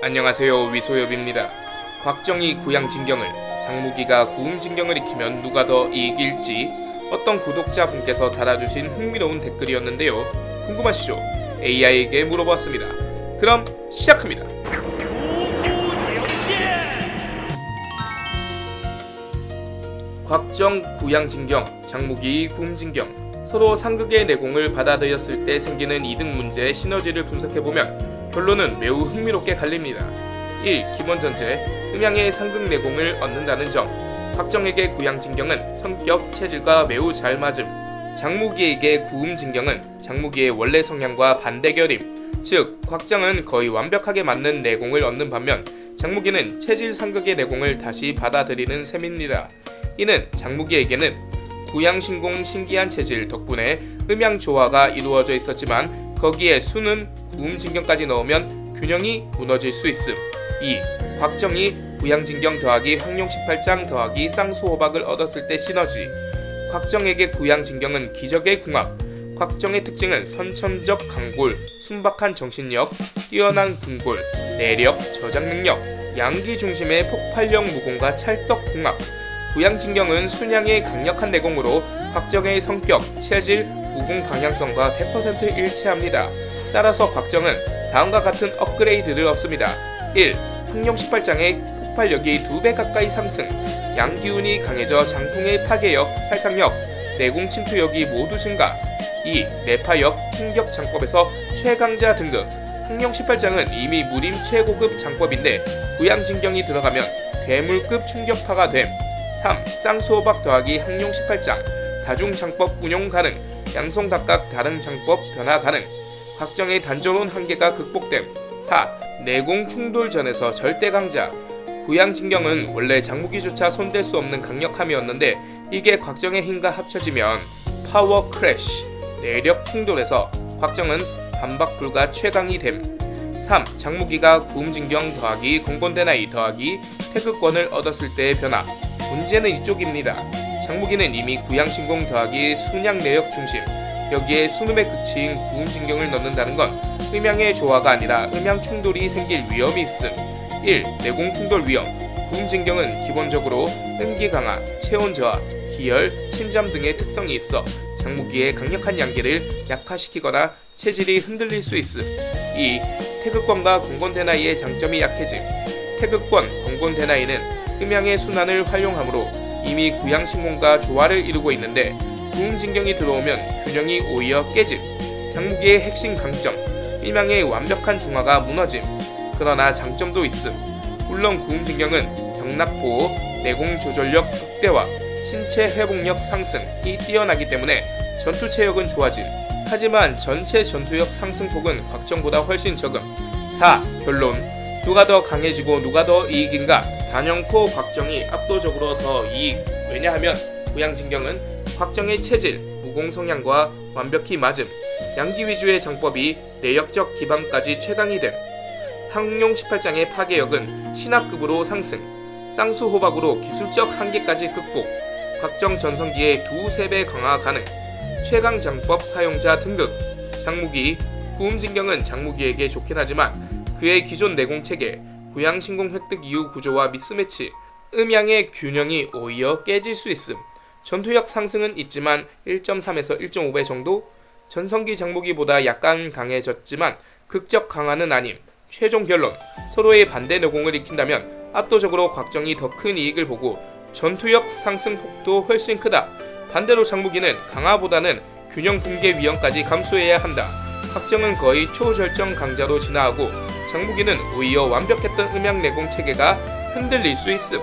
안녕하세요, 위소엽입니다. 곽정이 구양진경을, 장무기가 구음진경을 익히면 누가 더 이익일지 어떤 구독자분께서 달아주신 흥미로운 댓글이었는데요. 궁금하시죠? AI에게 물어보았습니다. 그럼 시작합니다. 곽정 구양진경, 장무기 구음진경, 서로 상극의 내공을 받아들였을 때 생기는 이득 문제의 시너지를 분석해보면 결론은 매우 흥미롭게 갈립니다. 1. 기본 전제, 음양의 상극 내공을 얻는다는 점. 곽정에게 구양진경은 성격, 체질과 매우 잘 맞음. 장무기에게 구음진경은 장무기의 원래 성향과 반대결임. 즉, 곽정은 거의 완벽하게 맞는 내공을 얻는 반면 장무기는 체질 상극의 내공을 다시 받아들이는 셈입니다. 이는 장무기에게는 구양신공 신기한 체질 덕분에 음양 조화가 이루어져 있었지만 거기에 순음, 구음진경까지 넣으면 균형이 무너질 수 있음. 2. 곽정이 구양진경 더하기 황룡 18장 더하기 쌍수호박을 얻었을 때 시너지. 곽정에게 구양진경은 기적의 궁합. 곽정의 특징은 선천적 강골, 순박한 정신력, 뛰어난 궁골, 내력, 저장 능력, 양기 중심의 폭발력 무공과 찰떡 궁합. 구양진경은 순양의 강력한 내공으로 곽정의 성격, 체질, 무공 방향성과 100% 일치합니다. 따라서 곽정은 다음과 같은 업그레이드를 얻습니다. 1. 황룡 18장의 폭발력이 2배 가까이 상승. 양기운이 강해져 장풍의 파괴력, 살상력, 내공 침투력이 모두 증가. 2. 내파력, 충격 장법에서 최강자 등급. 황룡 18장은 이미 무림 최고급 장법인데 구양진경이 들어가면 괴물급 충격파가 됨. 3. 쌍수호박 더하기 황룡 18장. 다중 장법 운용 가능. 양손 각각 다른 장법 변화 가능. 곽정의 단조로운 한계가 극복됨. 4. 내공 충돌전에서 절대 강자. 구양진경은 원래 장무기조차 손댈 수 없는 강력함이었는데 이게 곽정의 힘과 합쳐지면 파워 크래쉬, 내력 충돌에서 곽정은 반박 불가 최강이 됨. 3. 장무기가 구음진경 더하기 건곤대나이 더하기 태극권을 얻었을 때의 변화. 문제는 이쪽입니다. 장무기는 이미 구양신공 더하기 순양 내역 중심, 여기에 순음의 극치인 구음진경을 넣는다는 건 음양의 조화가 아니라 음양 충돌이 생길 위험이 있음. 1. 내공 충돌 위험. 구음진경은 기본적으로 음기 강화, 체온 저하, 기혈, 침잠 등의 특성이 있어 장무기의 강력한 양기를 약화시키거나 체질이 흔들릴 수 있음. 2. 태극권과 건곤대나이의 장점이 약해짐. 태극권, 건곤대나이는 음양의 순환을 활용하므로 이미 구양신공과 조화를 이루고 있는데 구음진경이 들어오면 균형이 오히려 깨짐. 장무기의 핵심 강점, 음양의 완벽한 중화가 무너짐. 그러나 장점도 있음. 물론 구음진경은 경락보호, 내공 조절력 극대화, 신체 회복력 상승이 뛰어나기 때문에 전투 체력은 좋아짐. 하지만 전체 전투력 상승폭은 곽정보다 훨씬 적음. 4. 결론. 누가 더 강해지고 누가 더 이익인가? 단연코 곽정이 압도적으로 더 이익. 왜냐하면 구양진경은 곽정의 체질, 무공 성향과 완벽히 맞음. 양기 위주의 장법이 내역적 기반까지 최강이 됨. 황룡 18장의 파괴력은 신화급으로 상승. 쌍수호박으로 기술적 한계까지 극복. 곽정 전성기의 2~3배 강화 가능. 최강 장법 사용자 등급. 장무기, 구음진경은 장무기에게 좋긴 하지만 그의 기존 내공 체계, 구양신공 획득 이후 구조와 미스매치, 음양의 균형이 오히려 깨질 수 있음. 전투력 상승은 있지만 1.3에서 1.5배 정도? 전성기 장무기보다 약간 강해졌지만 극적 강화는 아님. 최종 결론. 서로의 반대 내공을 익힌다면 압도적으로 곽정이 더 큰 이익을 보고 전투력 상승 폭도 훨씬 크다. 반대로 장무기는 강화보다는 균형 붕괴 위험까지 감수해야 한다. 곽정은 거의 초절정 강자로 진화하고 장무기는 오히려 완벽했던 음양 내공 체계가 흔들릴 수 있음.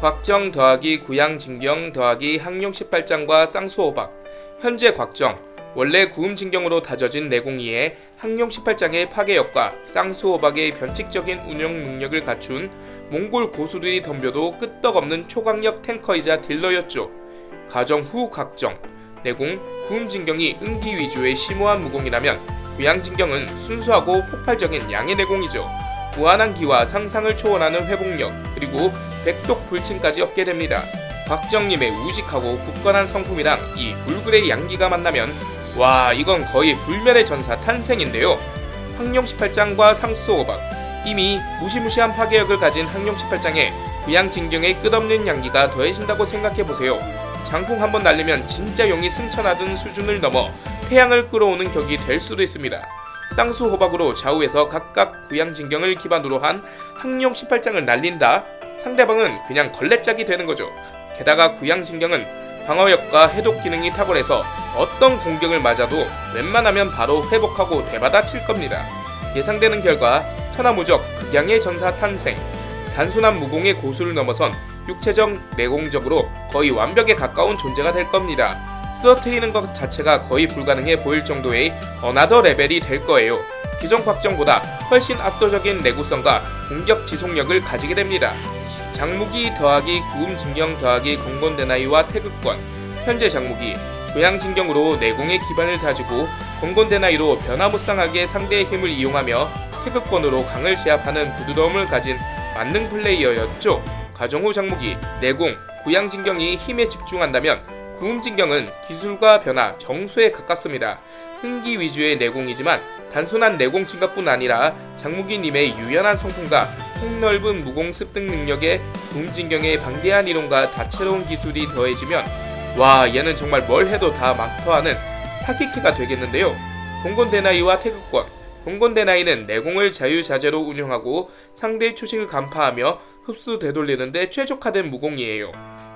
곽정 더하기 구양진경 더하기 황룡 18장과 쌍수호박. 현재 곽정, 원래 구음진경으로 다져진 내공이에 황룡 18장의 파괴력과 쌍수호박의 변칙적인 운영 능력을 갖춘 몽골 고수들이 덤벼도 끄떡없는 초강력 탱커이자 딜러였죠. 가정 후 곽정, 내공, 구음진경이 음기 위주의 심오한 무공이라면 구양진경은 순수하고 폭발적인 양의 내공이죠. 무한한 기와 상상을 초월하는 회복력, 그리고 백독 불침까지 얻게 됩니다. 곽정님의 우직하고 굳건한 성품이랑 이 불굴의 양기가 만나면 와, 이건 거의 불멸의 전사 탄생인데요. 항룡 18장과 상수호박. 이미 무시무시한 파괴력을 가진 항룡 18장에 구양진경의 끝없는 양기가 더해진다고 생각해보세요. 장풍 한번 날리면 진짜 용이 승천하던 수준을 넘어 태양을 끌어오는 격이 될 수도 있습니다. 쌍수호박으로 좌우에서 각각 구양진경을 기반으로 한 항룡 18장을 날린다? 상대방은 그냥 걸레짝이 되는 거죠. 게다가 구양진경은 방어력과 해독 기능이 탁월해서 어떤 공격을 맞아도 웬만하면 바로 회복하고 대받아 칠 겁니다. 예상되는 결과 천하무적 극양의 전사 탄생. 단순한 무공의 고수를 넘어선 육체적 내공적으로 거의 완벽에 가까운 존재가 될 겁니다. 쓰러뜨리는 것 자체가 거의 불가능해 보일 정도의 어나더 레벨이 될 거예요. 기존 곽정보다 훨씬 압도적인 내구성과 공격 지속력을 가지게 됩니다. 장무기 더하기 구음진경 더하기 건곤대나이와 태극권. 현재 장무기 구양진경으로 내공의 기반을 다지고 건곤대나이로 변화무쌍하게 상대의 힘을 이용하며 태극권으로 강을 제압하는 부드러움을 가진 만능 플레이어였죠. 가정 후 장무기 내공 구양진경이 힘에 집중한다면 구음진경은 기술과 변화 정수에 가깝습니다. 흥기 위주의 내공이지만 단순한 내공 증가뿐 아니라 장무기님의 유연한 성품과 폭넓은 무공 습득 능력에 구음진경의 방대한 이론과 다채로운 기술이 더해지면 와, 얘는 정말 뭘 해도 다 마스터하는 사기캐가 되겠는데요. 건곤대나이와 태극권. 건곤대나이는 내공을 자유자재로 운용하고 상대의 초식을 간파하며 흡수 되돌리는데 최적화된 무공이에요.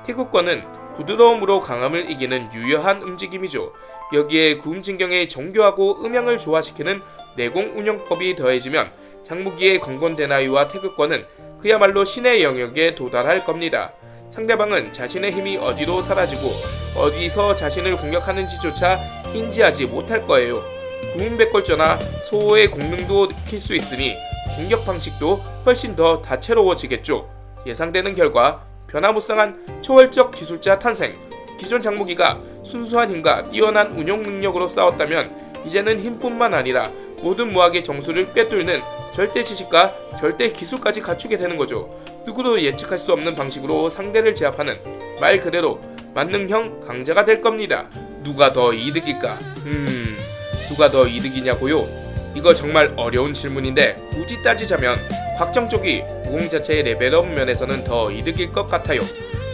태극권은 부드러움으로 강함을 이기는 유효한 움직임이죠. 여기에 구음진경의 정교하고 음향을 조화시키는 내공 운영법이 더해지면 장무기의 건곤대나이와 태극권은 그야말로 신의 영역에 도달할 겁니다. 상대방은 자신의 힘이 어디로 사라지고 어디서 자신을 공격하는지조차 인지하지 못할 거예요. 구음백골전화 소호의 공능도 익힐 수 있으니 공격 방식도 훨씬 더 다채로워지겠죠. 예상되는 결과 변화무쌍한 초월적 기술자 탄생. 기존 장무기가 순수한 힘과 뛰어난 운용 능력으로 싸웠다면 이제는 힘뿐만 아니라 모든 무학의 정수를 꿰뚫는 절대 지식과 절대 기술까지 갖추게 되는 거죠. 누구도 예측할 수 없는 방식으로 상대를 제압하는 말 그대로 만능형 강자가 될 겁니다. 누가 더 이득일까? 누가 더 이득이냐고요? 이거 정말 어려운 질문인데 굳이 따지자면 곽정 쪽이 무공 자체의 레벨업 면에서는 더 이득일 것 같아요.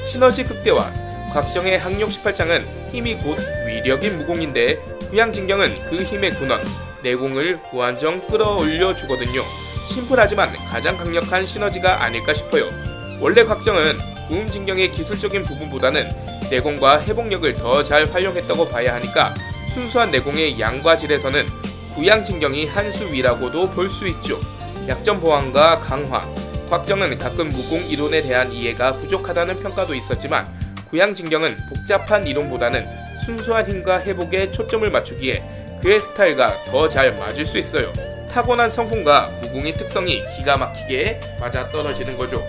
시너지 극대화. 곽정의 항룡 18장은 힘이 곧 위력인 무공인데 구양진경은 그 힘의 근원, 내공을 무한정 끌어올려 주거든요. 심플하지만 가장 강력한 시너지가 아닐까 싶어요. 원래 곽정은 구음진경의 기술적인 부분보다는 내공과 회복력을 더 잘 활용했다고 봐야 하니까 순수한 내공의 양과 질에서는 구양진경이 한 수 위라고도 볼 수 있죠. 약점 보완과 강화. 곽정은 가끔 무공 이론에 대한 이해가 부족하다는 평가도 있었지만 구양진경은 복잡한 이론보다는 순수한 힘과 회복에 초점을 맞추기에 그의 스타일과 더 잘 맞을 수 있어요. 타고난 성품과 무공의 특성이 기가 막히게 맞아떨어지는 거죠.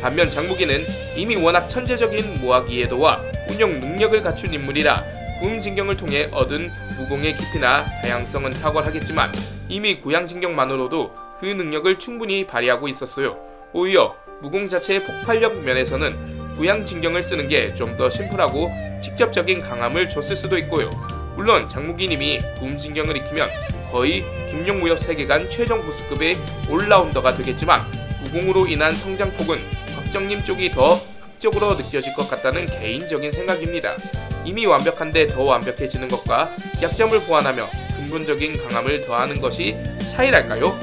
반면 장무기는 이미 워낙 천재적인 무학 이해도와 운영 능력을 갖춘 인물이라 구음진경을 통해 얻은 무공의 깊이나 다양성은 탁월하겠지만 이미 구양진경만으로도 그 능력을 충분히 발휘하고 있었어요. 오히려 무공 자체의 폭발력 면에서는 구양진경을 쓰는 게 좀 더 심플하고 직접적인 강함을 줬을 수도 있고요. 물론 장무기님이 구음진경을 익히면 거의 김용무협 세계관 최종 보스급의 올라운더가 되겠지만 무공으로 인한 성장폭은 곽정님 쪽이 더 극적으로 느껴질 것 같다는 개인적인 생각입니다. 이미 완벽한데 더 완벽해지는 것과 약점을 보완하며 근본적인 강함을 더하는 것이 차이랄까요?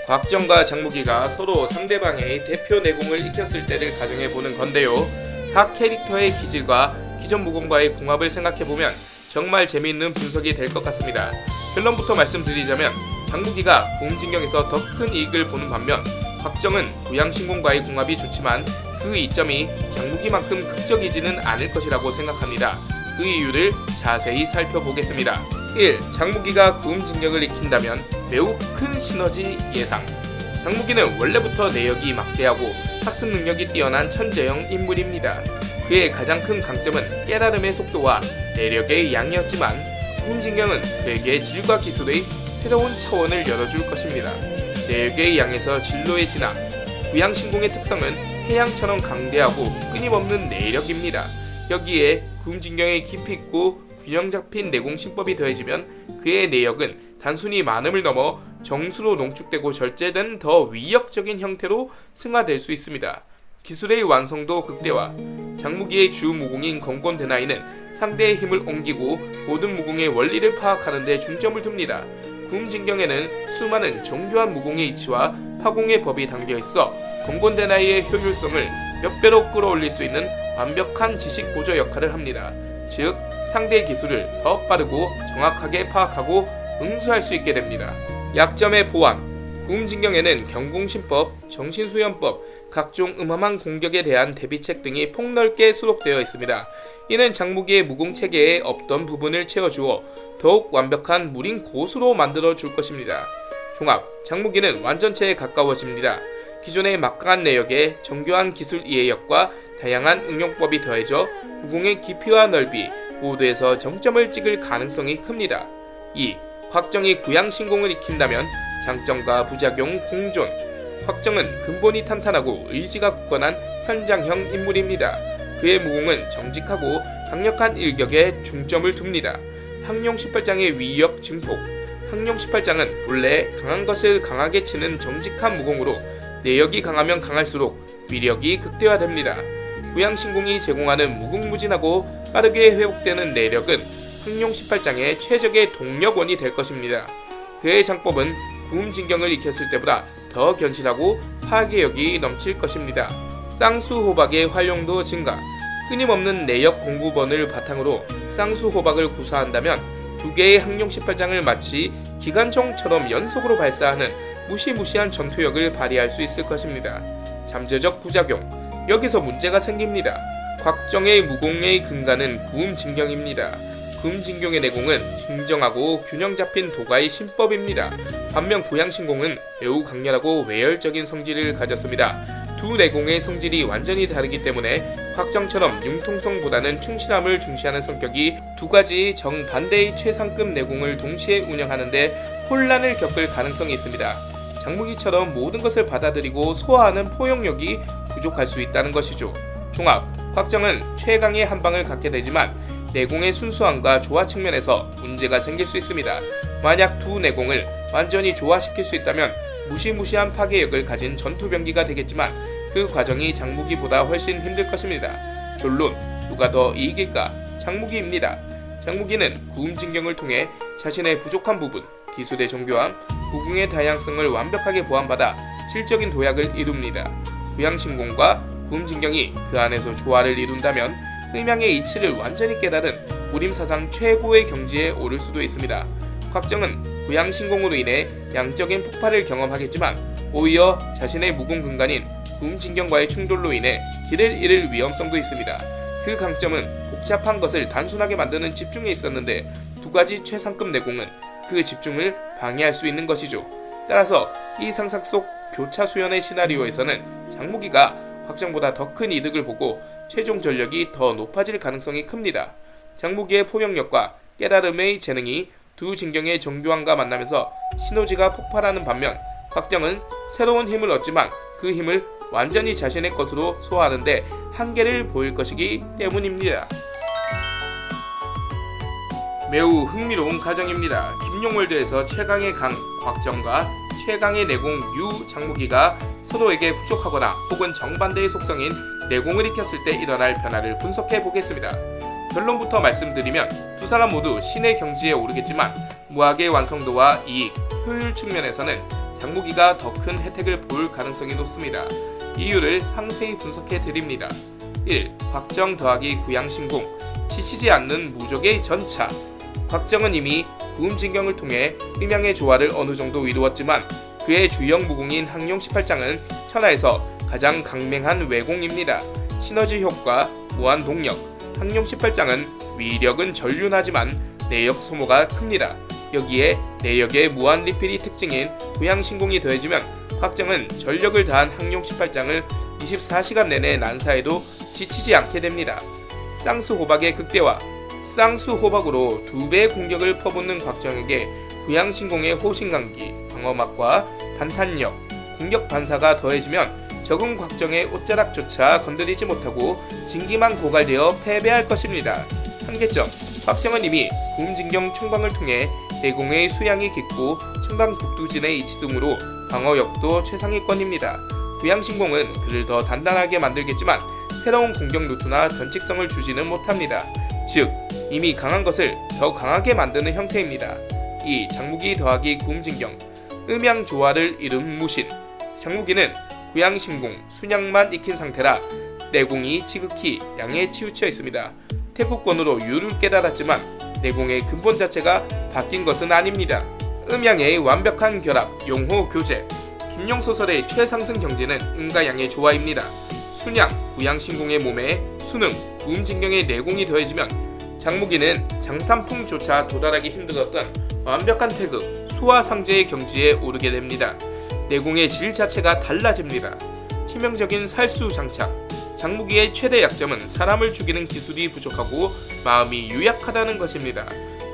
곽정과 장무기가 서로 상대방의 대표 내공을 익혔을 때를 가정해보는 건데요. 각 캐릭터의 기질과 기존 무공과의 궁합을 생각해보면 정말 재미있는 분석이 될 것 같습니다. 결론부터 말씀드리자면 장무기가 구음진경에서 더 큰 이익을 보는 반면 곽정은 구양신공과의 궁합이 좋지만 그 이점이 장무기만큼 극적이지는 않을 것이라고 생각합니다. 그 이유를 자세히 살펴보겠습니다. 1. 장무기가 구음진경을 익힌다면 매우 큰 시너지 예상. 장무기는 원래부터 내역이 막대하고 학습 능력이 뛰어난 천재형 인물입니다. 그의 가장 큰 강점은 깨달음의 속도와 내력의 양이었지만 구음진경은 그에게 질과 기술의 새로운 차원을 열어줄 것입니다. 내력의 양에서 진로의 진화. 구양신공의 특성은 해양처럼 강대하고 끊임없는 내력입니다. 여기에 구음진경의 깊이 있고 균형 잡힌 내공 신법이 더해지면 그의 내역은 단순히 많음을 넘어 정수로 농축되고 절제된 더 위력적인 형태로 승화될 수 있습니다. 기술의 완성도 극대화. 장무기의 주 무공인 건곤대나이는 상대의 힘을 옮기고 모든 무공의 원리를 파악하는 데 중점을 둡니다. 구음진경에는 수많은 정교한 무공의 이치와 파공의 법이 담겨있어 건곤대나이의 효율성을 몇 배로 끌어올릴 수 있는 완벽한 지식 보조 역할을 합니다. 즉, 상대의 기술을 더 빠르고 정확하게 파악하고 응수할 수 있게 됩니다. 약점의 보완. 구음진경에는 경공신법, 정신수연법, 각종 음험한 공격에 대한 대비책 등이 폭넓게 수록되어 있습니다. 이는 장무기의 무공체계에 없던 부분을 채워주어 더욱 완벽한 무린 고수로 만들어 줄 것입니다. 종합. 장무기는 완전체에 가까워집니다. 기존의 막강한 내역에 정교한 기술 이해력과 다양한 응용법이 더해져 무공의 깊이와 넓이 모두에서 정점을 찍을 가능성이 큽니다. 2. 확정이 구양신공을 익힌다면 장점과 부작용 공존. 확정은 근본이 탄탄하고 의지가 굳건한 현장형 인물입니다. 그의 무공은 정직하고 강력한 일격에 중점을 둡니다. 항룡 18장의 위력 증폭. 항룡 18장은 본래 강한 것을 강하게 치는 정직한 무공으로 내역이 강하면 강할수록 위력이 극대화됩니다. 구양신공이 제공하는 무궁무진하고 빠르게 회복되는 내력은 항룡 18장의 최적의 동력원이 될 것입니다. 그의 장법은 구음진경을 익혔을 때보다 더 견실하고 파괴력이 넘칠 것입니다. 쌍수호박의 활용도 증가. 끊임없는 내역 공부본을 바탕으로 쌍수호박을 구사한다면 두 개의 항룡 18장을 마치 기관총처럼 연속으로 발사하는 무시무시한 전투력을 발휘할 수 있을 것입니다. 잠재적 부작용. 여기서 문제가 생깁니다. 곽정의 무공의 근간은 구음진경입니다. 구음진경의 내공은 진정하고 균형 잡힌 도가의 신법입니다. 반면 구양신공은 매우 강렬하고 외열적인 성질을 가졌습니다. 두 내공의 성질이 완전히 다르기 때문에 곽정처럼 융통성보다는 충실함을 중시하는 성격이 두 가지 정반대의 최상급 내공을 동시에 운영하는데 혼란을 겪을 가능성이 있습니다. 장무기처럼 모든 것을 받아들이고 소화하는 포용력이 부족할 수 있다는 것이죠. 종합. 곽정은 최강의 한방을 갖게 되지만 내공의 순수함과 조화 측면에서 문제가 생길 수 있습니다. 만약 두 내공을 완전히 조화시킬 수 있다면 무시무시한 파괴력을 가진 전투병기가 되겠지만 그 과정이 장무기보다 훨씬 힘들 것입니다. 결론. 누가 더 이길까? 장무기입니다. 장무기는 구음진경을 통해 자신의 부족한 부분, 기술의 정교함, 무궁의 다양성을 완벽하게 보완받아 질적인 도약을 이룹니다. 구양신공과 구음진경이 그 안에서 조화를 이룬다면 음양의 이치를 완전히 깨달은 무림사상 최고의 경지에 오를 수도 있습니다. 곽정은 구양신공으로 인해 양적인 폭발을 경험하겠지만 오히려 자신의 무공 근간인 구음진경과의 충돌로 인해 길을 잃을 위험성도 있습니다. 그 강점은 복잡한 것을 단순하게 만드는 집중에 있었는데 두 가지 최상급 내공은 그 집중을 방해할 수 있는 것이죠. 따라서 이 상상 속 교차수연의 시나리오에서는 장무기가 곽정보다 더 큰 이득을 보고 최종 전력이 더 높아질 가능성이 큽니다. 장무기의 포용력과 깨달음의 재능이 두 진경의 정교함과 만나면서 시너지가 폭발하는 반면 곽정은 새로운 힘을 얻지만 그 힘을 완전히 자신의 것으로 소화하는데 한계를 보일 것이기 때문입니다. 매우 흥미로운 가정입니다. 김용월드에서 최강의 강 곽정과 최강의 내공 유 장무기가 서로에게 부족하거나 혹은 정반대의 속성인 내공을 익혔을 때 일어날 변화를 분석해 보겠습니다. 결론부터 말씀드리면 두 사람 모두 신의 경지에 오르겠지만 무학의 완성도와 이익, 효율 측면에서는 장무기가 더 큰 혜택을 볼 가능성이 높습니다. 이유를 상세히 분석해 드립니다. 1. 곽정 더하기 구양신공. 지치지 않는 무적의 전차. 곽정은 이미 구음진경을 통해 음양의 조화를 어느 정도 이루었지만 그의 주영 무공인 항룡 18장은 천하에서 가장 강맹한 외공입니다. 시너지 효과, 무한 동력. 항룡 18장은 위력은 전륜하지만 내역 소모가 큽니다. 여기에 내역의 무한 리필이 특징인 구양신공이 더해지면 곽정은 전력을 다한 항룡 18장을 24시간 내내 난사해도 지치지 않게 됩니다. 쌍수호박의 극대화. 쌍수호박으로 2배의 공격을 퍼붓는 곽정에게 구양신공의 호신강기, 방어막과 반탄력, 공격 반사가 더해지면 적은 곽정의 옷자락조차 건드리지 못하고 진기만 고갈되어 패배할 것입니다. 한계점. 곽정은 이미 구음진경 총방을 통해 내공의 수양이 깊고 청강 북두진의 이치 등으로 방어력도 최상위권입니다. 구양신공은 그를 더 단단하게 만들겠지만 새로운 공격 루트나 변칙성을 주지는 못합니다. 즉 이미 강한 것을 더 강하게 만드는 형태입니다. 2. 장무기 더하기 구음진경 음양조화를 이룬 무신. 장무기는 구양신공, 순양만 익힌 상태라 내공이 지극히 양에 치우쳐 있습니다. 태국권으로 유를 깨달았지만 내공의 근본 자체가 바뀐 것은 아닙니다. 음양의 완벽한 결합, 용호 교제. 김용 소설의 최상승 경제는 음과 양의 조화입니다. 순양, 구양신공의 몸에 순음, 구음진경의 내공이 더해지면 장무기는 장산풍조차 도달하기 힘들었던 완벽한 태극, 수화상제의 경지에 오르게 됩니다. 내공의 질 자체가 달라집니다. 치명적인 살수 장착. 장무기의 최대 약점은 사람을 죽이는 기술이 부족하고 마음이 유약하다는 것입니다.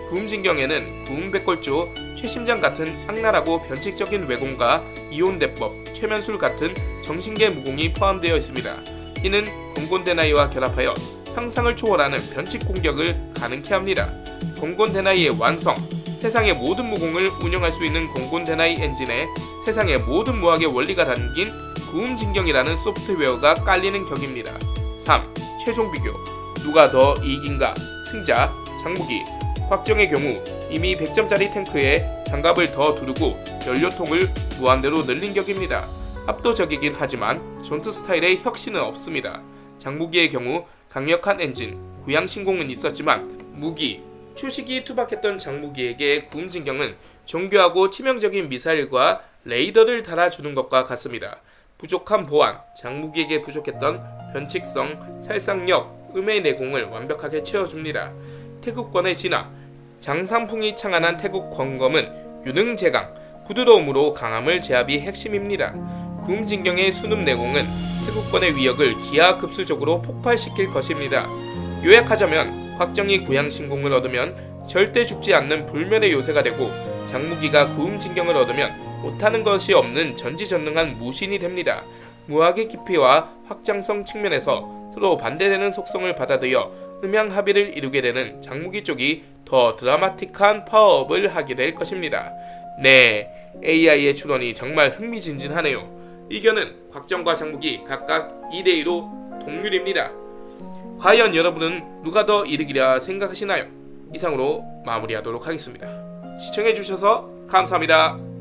구음진경에는 구음백골조, 최심장 같은 악랄하고 변칙적인 외공과 이온대법, 최면술 같은 정신계 무공이 포함되어 있습니다. 이는 공곤대나이와 결합하여 상상을 초월하는 변칙 공격을 가능케 합니다. 공곤대나이의 완성. 세상의 모든 무공을 운영할 수 있는 공곤대나이 엔진에 세상의 모든 무학의 원리가 담긴 구음진경이라는 소프트웨어가 깔리는 격입니다. 3. 최종 비교. 누가 더 이긴가? 승자, 장무기. 곽정의 경우 이미 100점짜리 탱크에 장갑을 더 두르고 연료통을 무한대로 늘린 격입니다. 압도적이긴 하지만 전투 스타일의 혁신은 없습니다. 장무기의 경우 강력한 엔진, 구양신공은 있었지만 무기, 초식이 투박했던 장무기에게 구음진경은 정교하고 치명적인 미사일과 레이더를 달아주는 것과 같습니다. 부족한 보안, 장무기에게 부족했던 변칙성, 살상력, 음의 내공을 완벽하게 채워줍니다. 태국권의 진화. 장산풍이 창안한 태국 권검은 유능재강, 부드러움으로 강함을 제압이 핵심입니다. 구음진경의 순음 내공은 태국권의 위력을 기하급수적으로 폭발시킬 것입니다. 요약하자면 곽정이 구양신공을 얻으면 절대 죽지 않는 불멸의 요새가 되고 장무기가 구음진경을 얻으면 못하는 것이 없는 전지전능한 무신이 됩니다. 무학의 깊이와 확장성 측면에서 서로 반대되는 속성을 받아들여 음양합의를 이루게 되는 장무기 쪽이 더 드라마틱한 파워업을 하게 될 것입니다. 네, AI의 출원이 정말 흥미진진하네요. 의견은 곽정과 장무기 각각 2대2로 동률입니다. 과연 여러분은 누가 더 이득이라 생각하시나요? 이상으로 마무리하도록 하겠습니다. 시청해주셔서 감사합니다.